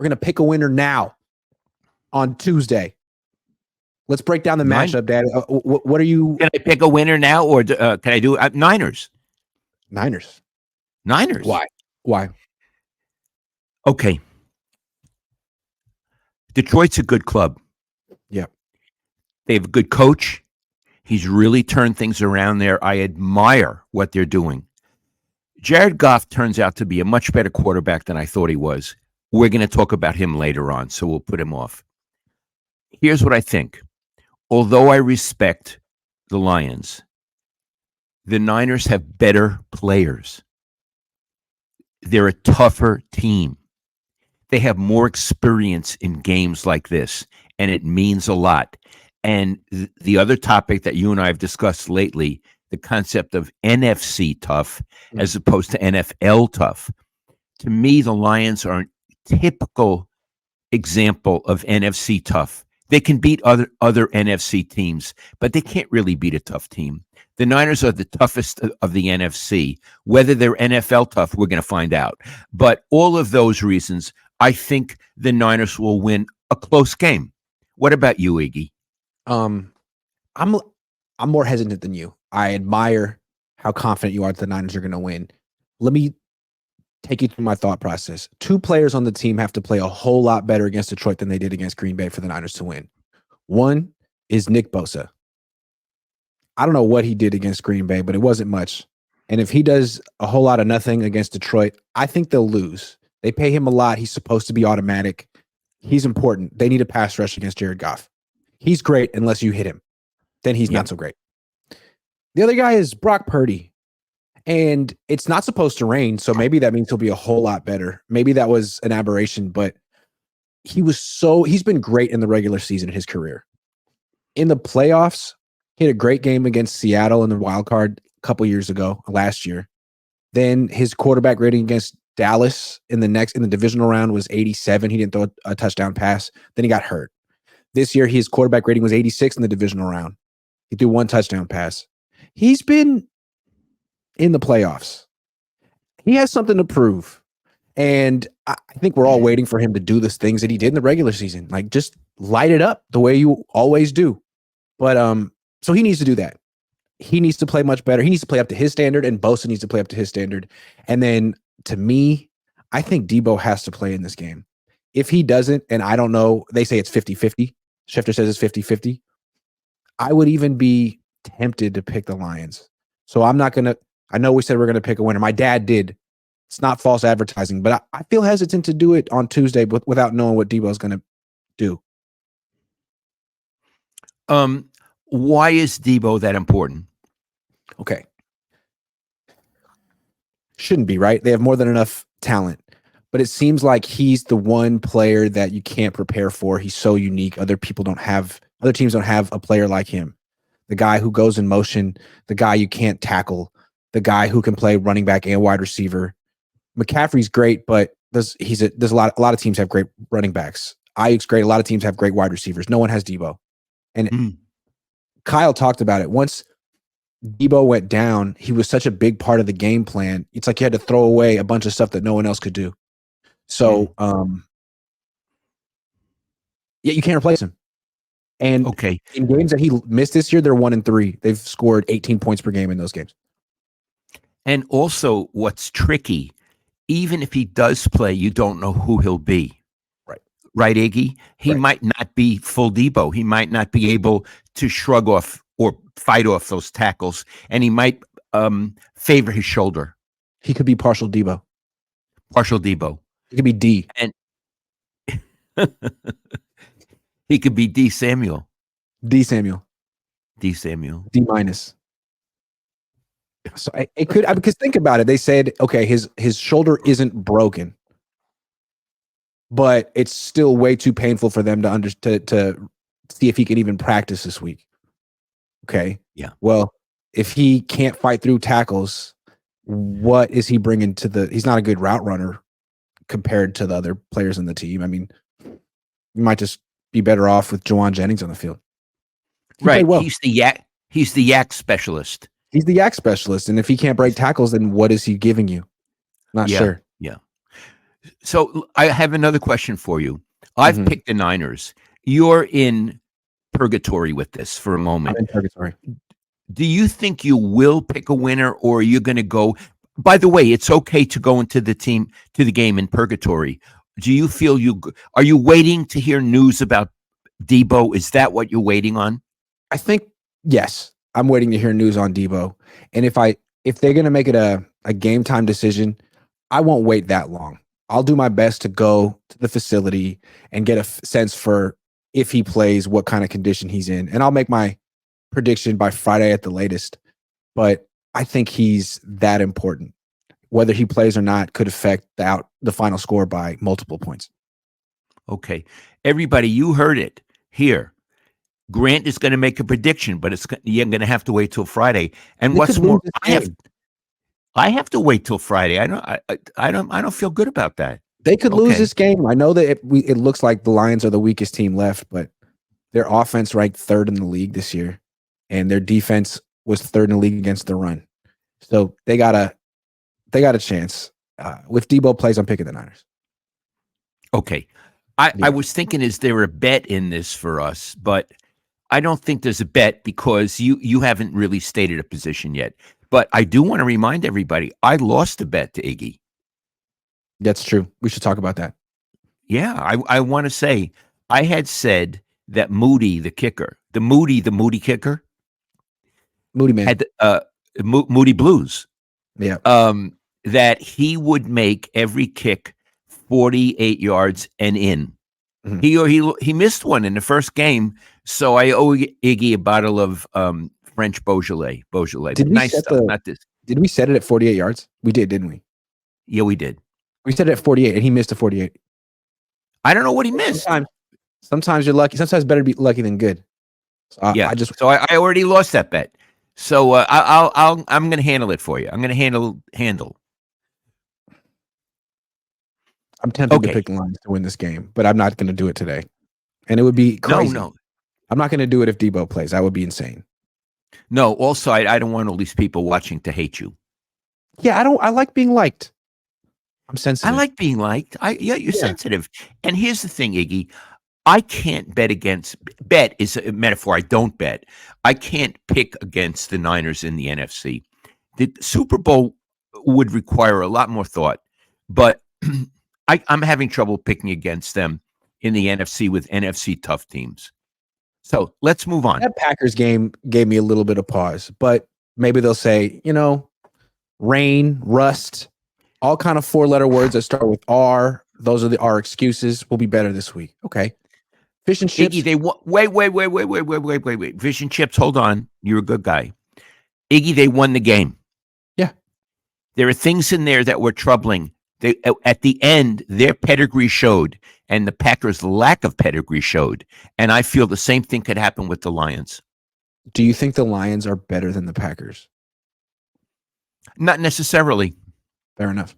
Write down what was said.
We're going to pick a winner now on Tuesday. Let's break down the matchup, Dad. What are you? Can I pick a winner now, or can I do Niners? Niners. Why? Okay. Detroit's a good club. Yeah. They have a good coach. He's really turned things around there. I admire what they're doing. Jared Goff turns out to be a much better quarterback than I thought he was. We're going to talk about him later on, so we'll put him off. Here's what I think. Although I respect the Lions, the Niners have better players. They're a tougher team. They have more experience in games like this, and it means a lot. And the other topic that you and I have discussed lately, the concept of NFC tough as opposed to NFL tough. To me, the Lions are a typical example of NFC tough. They can beat other NFC teams, but they can't really beat a tough team. The Niners are the toughest of the NFC. Whether they're NFL tough, we're going to find out. But all of those reasons, I think the Niners will win a close game. What about you, Iggy? I'm more hesitant than you. I admire how confident you are that the Niners are going to win. Let me take you through my thought process. 2 players on the team have to play a whole lot better against Detroit than they did against Green Bay for the Niners to win. One is Nick Bosa. I don't know what he did against Green Bay, but it wasn't much. And if he does a whole lot of nothing against Detroit, I think they'll lose. They pay him a lot. He's supposed to be automatic. He's important. They need a pass rush against Jared Goff. He's great unless you hit him. Then he's not so great. The other guy is Brock Purdy. And it's not supposed to rain, so maybe that means he'll be a whole lot better. Maybe that was an aberration, but he's been great in the regular season in his career. In the playoffs, he had a great game against Seattle in the wild card a couple years ago, last year. Then his quarterback rating against Dallas in the divisional round was 87. He didn't throw a touchdown pass. Then he got hurt. This year, his quarterback rating was 86 in the divisional round. He threw 1 touchdown pass. He's been in the playoffs. He has something to prove. And I think we're all waiting for him to do the things that he did in the regular season. Like, just light it up the way you always do. But so he needs to do that. He needs to play much better. He needs to play up to his standard, and Bosa needs to play up to his standard. And then, to me, I think Debo has to play in this game. If he doesn't, and I don't know, they say it's 50-50. Schefter says it's 50-50. I would even be tempted to pick the Lions. So I'm not going to, I know we said we're going to pick a winner. My dad did. It's not false advertising, but I feel hesitant to do it on Tuesday without knowing what Debo's going to do. Why is Debo that important? Okay. Shouldn't be, right? They have more than enough talent. But it seems like he's the one player that you can't prepare for. He's so unique. Other teams don't have a player like him. The guy who goes in motion, the guy you can't tackle, the guy who can play running back and wide receiver. McCaffrey's great, but there's a lot of teams have great running backs. Ayuk's great. A lot of teams have great wide receivers. No one has Debo. And Kyle talked about it. Once Debo went down, he was such a big part of the game plan. It's like you had to throw away a bunch of stuff that no one else could do. So, you can't replace him. And in games that he missed this year, they're 1-3. They've scored 18 points per game in those games. And also, what's tricky, even if he does play, you don't know who he'll be. Right, Iggy? He might not be full Debo. He might not be able to shrug off or fight off those tackles, and he might favor his shoulder. He could be partial Debo. He could be D. And he could be D. Samuel. D. Samuel. D. Samuel. D minus. So it could, because think about it. They said, okay, his shoulder isn't broken, but it's still way too painful for them to see if he can even practice this week. Okay. Yeah. Well, if he can't fight through tackles, what is he bringing to he's not a good route runner compared to the other players in the team. I mean, you might just be better off with Juwan Jennings on the field. Right. Well. He's the yak specialist. He's the yak specialist. And if he can't break tackles, then what is he giving you? Not sure. Yeah. So I have another question for you. I've Mhm. picked the Niners. You're in purgatory with this for a I'm moment. in purgatory. Do you think you will pick a winner, or are you going to go? By the way, it's okay to go into the game in purgatory. Do you feel are you waiting to hear news about Debo? Is that what you're waiting on? I think yes. I'm waiting to hear news on Debo, and if they're gonna make it a game time decision, I won't wait that long. I'll do my best to go to the facility and get a sense for if he plays, what kind of condition he's in, and I'll make my prediction by Friday at the latest. But I think he's that important. Whether he plays or not could affect the final score by multiple points. Okay, everybody, you heard it here. Grant is going to make a prediction, but you're going to have to wait till Friday. And They what's could lose more, this I game. have to wait till Friday. I don't feel good about that. They could lose Okay. this game. I know that it looks like the Lions are the weakest team left, but their offense ranked third in the league this year, and their defense was third in the league against the run. So they got a chance. If Debo plays, I'm picking the Niners. Okay. Yeah. I was thinking, is there a bet in this for us? But I don't think there's a bet because you haven't really stated a position yet. But I do want to remind everybody, I lost a bet to Iggy. That's true. We should talk about that. Yeah, I want to say I had said that Moody, the kicker, the Moody kicker, Moody man. had Moody Blues, Yeah. that he would make every kick 48 yards and in. Mhm. He missed one in the first game, so I owe Iggy a bottle of French Beaujolais. Did we Nice set stuff. Not this. Did we set it at 48 yards? We did, didn't we? Yeah, we did. We set it at 48, and he missed a 48. I don't know what he missed. Sometimes you're lucky. Sometimes better be lucky than good. So Yeah. So I already lost that bet. So I'm going to handle it for you. I'm going to handle. I'm tempted to Okay. pick the Lions to win this game, but I'm not going to do it today. And it would be crazy. No. I'm not going to do it if Debo plays. That would be insane. No. Also, I don't want all these people watching to hate you. Yeah, I like being liked. I'm sensitive. I like being liked. You're sensitive. And here's the thing, Iggy. I can't bet is a metaphor. I don't bet. I can't pick against the Niners in the NFC. The Super Bowl would require a lot more thought, but I'm having trouble picking against them in the NFC with NFC tough teams. So let's move on. That Packers game gave me a little bit of pause, but maybe they'll say, rain, rust, all kind of 4-letter words that start with R. Those are our excuses. We'll be better this week. Okay. Fish and chips. Iggy, wait. Fish and chips. Hold on. You're a good guy. Iggy, they won the game. Yeah. There are things in there that were troubling. At the end, their pedigree showed, and the Packers' lack of pedigree showed. And I feel the same thing could happen with the Lions. Do you think the Lions are better than the Packers? Not necessarily. Fair enough.